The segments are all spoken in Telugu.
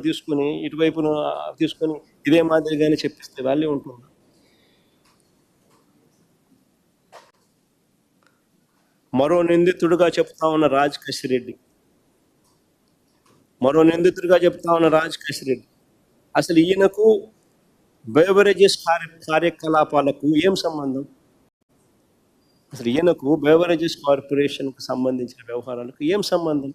తీసుకుని ఇటువైపున తీసుకొని ఇదే మాదిరిగానే చెప్పిస్తే వాల్యూ ఉంటుంది. మరో నిందితుడిగా చెప్తా ఉన్న రాజ్ కసిరెడ్డి, అసలు ఈయనకు బెవరేజెస్ కార్యకలాపాలకు ఏం సంబంధం? అసలు ఈయనకు బెవరేజెస్ కార్పొరేషన్కు సంబంధించిన వ్యవహారాలకు ఏం సంబంధం?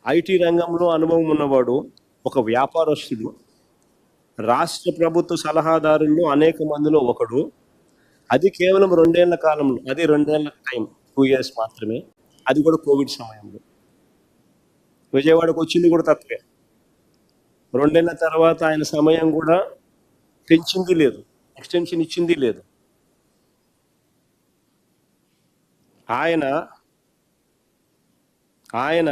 ఐటీ రంగంలో అనుభవం ఉన్నవాడు, ఒక వ్యాపారస్తుడు, రాష్ట్ర ప్రభుత్వ సలహాదారుల్లో అనేక మందిలో ఒకడు. అది కేవలం 2 ఏళ్ల కాలంలో, అది 2 ఏళ్ల టైం, 2 years మాత్రమే, అది కూడా కోవిడ్ సమయంలో. విజయవాడకు వచ్చింది కూడా తక్కువే. 2 ఏళ్ల తర్వాత ఆయన సమయం కూడా పెంచింది లేదు, ఎక్స్టెన్షన్ ఇచ్చింది లేదు. ఆయన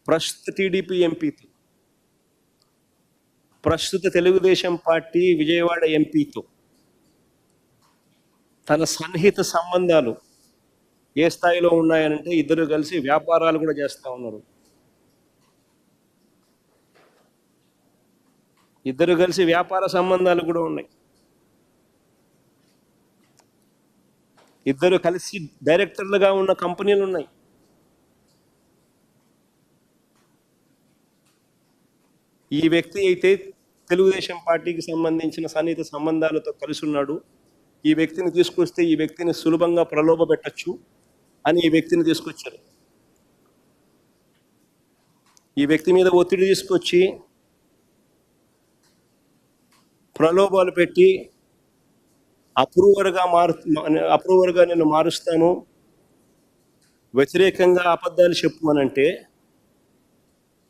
ప్రస్తుత టీడీపీ ఎంపీతో, ప్రస్తుత తెలుగుదేశం పార్టీ విజయవాడ ఎంపీతో తన సన్నిహిత సంబంధాలు ఏ స్థాయిలో ఉన్నాయనంటే ఇద్దరు కలిసి వ్యాపారాలు కూడా చేస్తూ ఉన్నారు. ఇద్దరు కలిసి వ్యాపార సంబంధాలు కూడా ఉన్నాయి. ఇద్దరు కలిసి డైరెక్టర్లుగా ఉన్న కంపెనీలు ఉన్నాయి. ఈ వ్యక్తి అయితే తెలుగుదేశం పార్టీకి సంబంధించిన సన్నిహిత సంబంధాలతో కలిసి ఉన్నాడు. ఈ వ్యక్తిని తీసుకొస్తే ఈ వ్యక్తిని సులభంగా ప్రలోభ పెట్టచ్చు అని ఈ వ్యక్తిని తీసుకొచ్చారు. ఈ వ్యక్తి మీద ఒత్తిడి తీసుకొచ్చి ప్రలోభాలు పెట్టి అప్రూవర్గా నేను మారుస్తాను, వ్యతిరేకంగా అబద్ధాలు చెప్పు అనంటే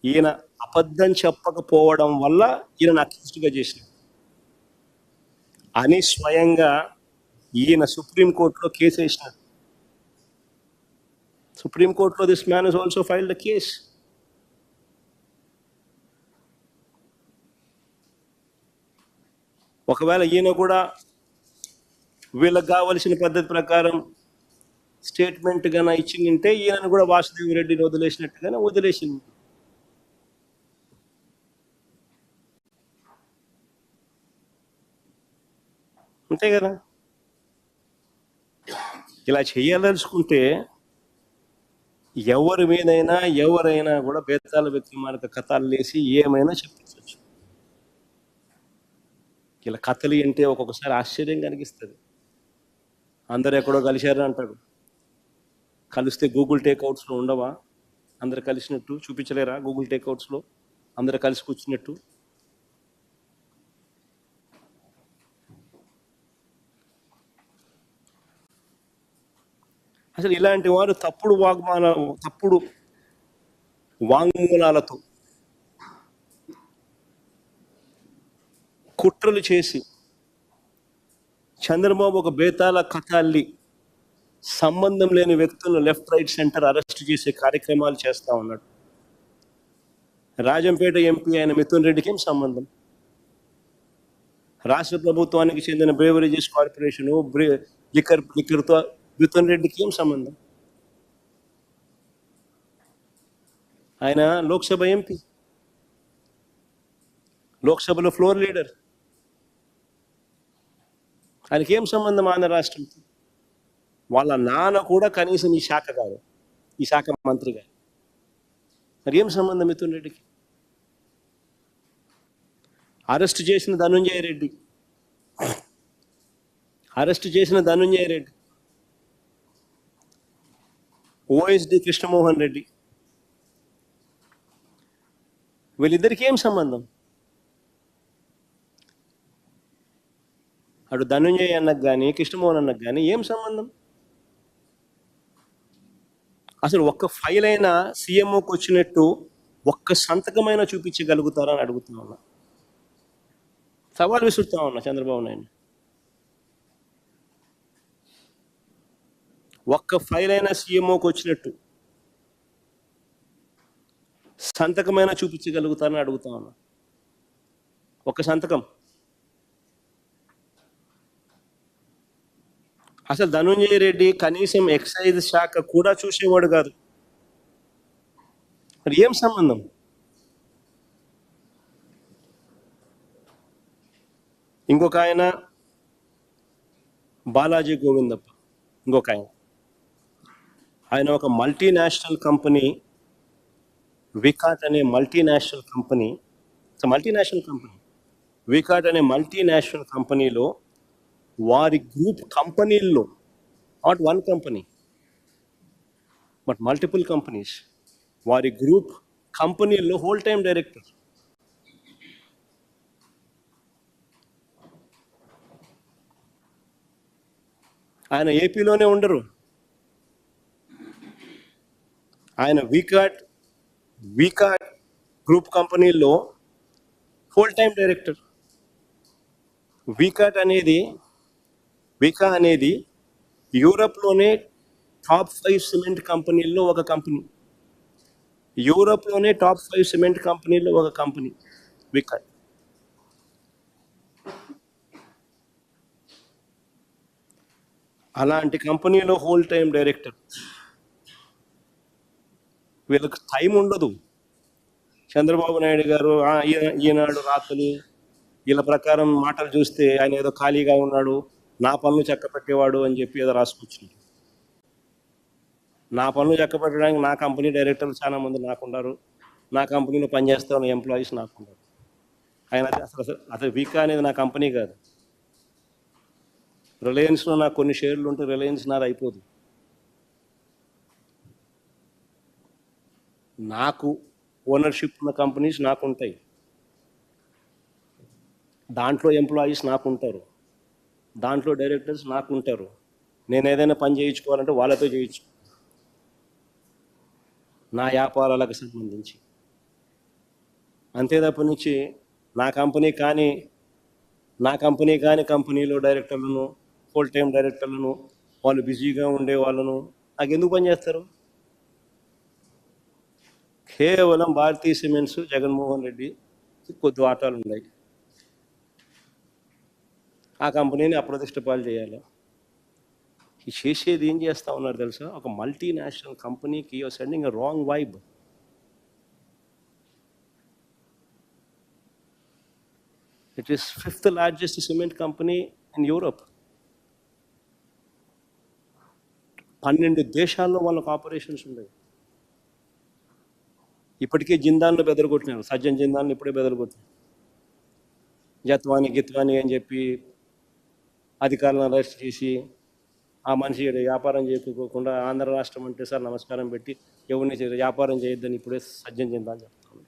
ఈయన అబద్ధం చెప్పకపోవడం వల్ల ఈయన అక్యూజ్డ్గా చేసినాడు అని స్వయంగా ఈయన సుప్రీంకోర్టులో కేసు వేసినాడు. సుప్రీంకోర్టులో this man is also filed the case. ఒకవేళ ఈయన కూడా వీళ్ళకి కావలసిన పద్ధతి ప్రకారం స్టేట్మెంట్ గాన ఇచ్చిందంటే ఈయనను కూడా వాసుదేవ్ రెడ్డిని వదిలేసినట్టుగానే వదిలేసింది. అంతే కదా. ఇలా చేయాలనుకుంటే ఎవరి మీదైనా ఎవరైనా కూడా బేతాల వ్యక్తి మనకు కథలు లేసి ఏమైనా చెప్పించవచ్చు. ఇలా కథలు అంటే ఒక్కొక్కసారి ఆశ్చర్యం కలిగిస్తుంది. అందరు ఎక్కడో కలిశారు అంటాడు. కలిస్తే గూగుల్ టేక్అవుట్స్లో ఉండవా? అందరు కలిసినట్టు చూపించలేరా? గూగుల్ టేక్అవుట్స్లో అందరు కలిసి కూర్చున్నట్టు. అసలు ఇలాంటి వారు తప్పుడు వాంగ్మూలాలతో కుట్రలు చేసి చంద్రబాబు ఒక బేతాల కథల్లి సంబంధం లేని వ్యక్తులను లెఫ్ట్ రైట్ సెంటర్ అరెస్ట్ చేసే కార్యక్రమాలు చేస్తూ ఉన్నాడు. రాజంపేట ఎంపీ అయిన మిథున్ రెడ్డికి ఏం సంబంధం? రాష్ట్ర ప్రభుత్వానికి చెందిన బ్రేవరేజెస్ కార్పొరేషను లిక్కర్తో మిథున్ రెడ్డికి ఏం సంబంధం? ఆయన లోక్సభ ఎంపీ, లోక్సభలో ఫ్లోర్ లీడర్. ఆయనకి ఏం సంబంధం ఆంధ్ర రాష్ట్రంతో? వాళ్ళ నాన్న కూడా కనీసం ఈ శాఖ కాదు, ఈ శాఖ మంత్రి గారు. మరి ఏం సంబంధం మిథున్ రెడ్డికి? అరెస్ట్ చేసిన ధనుంజయ రెడ్డి, ఓఎస్డి కృష్ణమోహన్ రెడ్డి, వీళ్ళిద్దరికి ఏం సంబంధం? అటు ధనుంజయ అన్నకు కానీ కృష్ణమోహన్ అన్నకు కానీ ఏం సంబంధం? అసలు ఒక్క ఫైల్ అయినా సీఎంఓకి వచ్చినట్టు ఒక్క సంతకమైనా చూపించగలుగుతారని అడుగుతా ఉన్నా, సవాల్ విసురుతా ఉన్నా చంద్రబాబు నాయుడు. ఒక్క ఫైల్ అయినా సీఎంఓకి వచ్చినట్టు సంతకమైనా చూపించగలుగుతారని అడుగుతా ఉన్నా. ఒక్క సంతకం. అసలు ధనుంజయ రెడ్డి కనీసం ఎక్సైజ్ శాఖ కూడా చూసేవాడు కాదు. మరి ఏం సంబంధం? ఇంకొక ఆయన బాలాజీ గోవిందప్ప, ఇంకొక ఆయన ఒక మల్టీనేషనల్ కంపెనీ, వికాట్ అనే మల్టీనేషనల్ కంపెనీ, వికాట్ అనే మల్టీనేషనల్ కంపెనీలో వారి గ్రూప్ కంపెనీల్లో, not one company but multiple companies, వారి గ్రూప్ కంపెనీల్లో హోల్ టైం డైరెక్టర్. ఆయన ఏపీలోనే ఉండరు. ఆయన వికాట్ గ్రూప్ కంపెనీల్లో హోల్ టైం డైరెక్టర్. వికా అనేది యూరప్లోనే టాప్ 5 సిమెంట్ కంపెనీల్లో ఒక కంపెనీ. వికాట్. అలాంటి కంపెనీలో హోల్ టైం డైరెక్టర్. వీళ్ళకి టైం ఉండదు. చంద్రబాబు నాయుడు గారు ఈనాడు రాత్రులు వీళ్ళ ప్రకారం మాటలు చూస్తే ఆయన ఏదో ఖాళీగా ఉన్నాడు, నా పనులు చక్కపెట్టేవాడు అని చెప్పి ఏదో రాసుకొచ్చింది. నా పనులు చక్కపెట్టడానికి నా కంపెనీ డైరెక్టర్లు చాలా మంది నాకున్నారు, నా కంపెనీలో పనిచేస్తా ఉన్న ఎంప్లాయీస్ నాకున్నారు. ఆయన అసలు వికా అనేది నా కంపెనీ కాదు. రిలయన్స్లో నాకు కొన్ని షేర్లు ఉంటే రిలయన్స్ నాది అయిపోదు. నాకు ఓనర్షిప్ ఉన్న కంపెనీస్ నాకు ఉంటాయి, దాంట్లో ఎంప్లాయీస్ నాకు ఉంటారు, దాంట్లో డైరెక్టర్స్ నాకు ఉంటారు. నేను ఏదైనా పని చేయించుకోవాలంటే వాళ్ళతో చేయించు, నా వ్యాపారాలకు సంబంధించి. అంతే తప్ప నుంచి నా కంపెనీ కానీ కంపెనీలో డైరెక్టర్లను, ఫుల్ టైం డైరెక్టర్లను, వాళ్ళు బిజీగా ఉండే వాళ్ళను నాకు ఎందుకు పనిచేస్తారు? కేవలం భారతీయ సిమెంట్స్, జగన్మోహన్ రెడ్డి కొద్ది వాటాలు ఉన్నాయి, ఆ కంపెనీని అప్రతిష్ట పాలు చేయాలి. చేసేది ఏం చేస్తా ఉన్నారు తెలుసా? ఒక మల్టీనేషనల్ కంపెనీకి you're sending a wrong vibe. It is 5th largest cement company in Europe. 12 దేశాల్లో వాళ్ళకు ఆపరేషన్స్ ఉన్నాయి. ఇప్పటికే జిందాన్లు బెదరగొట్టినారు, సజ్జన్ జిందాన్లు ఇప్పుడే బెదరగొట్టినారు. గిత్వాని అని చెప్పి అధికారులను అరెస్ట్ చేసి ఆ మనిషి వ్యాపారం చేయకపోకుండా ఆంధ్ర రాష్ట్రం అంటే సార్ నమస్కారం పెట్టి ఎవరిని వ్యాపారం చేయొద్దని ఇప్పుడే సజ్జన్ జిందాన్ చెప్తాను.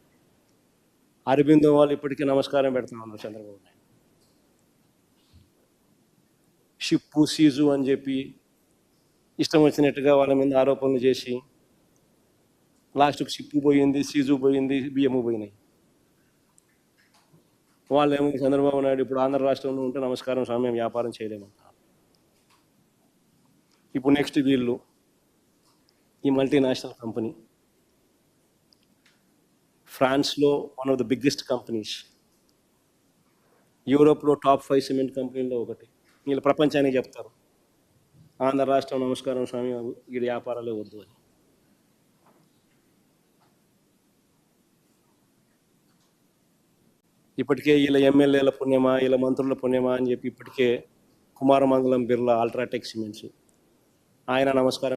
అరబిందో వాళ్ళు ఇప్పటికీ నమస్కారం పెడతా ఉన్నారు చంద్రబాబు నాయుడు. షిప్పు సీజు అని చెప్పి ఇష్టం వచ్చినట్టుగా వాళ్ళ మీద ఆరోపణలు చేసి లాస్ట్కి షిప్పు పోయింది, సీజు పోయింది, బియ్యము పోయినాయి. వాళ్ళేమో చంద్రబాబు నాయుడు ఇప్పుడు ఆంధ్ర రాష్ట్రంలో ఉంటే నమస్కారం స్వామి వ్యాపారం చేయలేమంటారు. ఇప్పుడు నెక్స్ట్ వీళ్ళు ఈ మల్టీనేషనల్ కంపెనీ ఫ్రాన్స్లో one of the biggest companies, యూరోప్లో టాప్ 5 సిమెంట్ కంపెనీల్లో ఒకటి. వీళ్ళు ప్రపంచానికి చెప్తారు ఆంధ్ర రాష్ట్రం నమస్కారం స్వామి ఈ వ్యాపారాలే వద్దు అని. ఇప్పటికే వీళ్ళ ఎమ్మెల్యేల పుణ్యమా, వీళ్ళ మంత్రుల పుణ్యమా అని చెప్పి ఇప్పటికే కుమారమంగళం బిర్లా అల్ట్రాటెక్ సిమెంట్స్ ఆయన నమస్కారం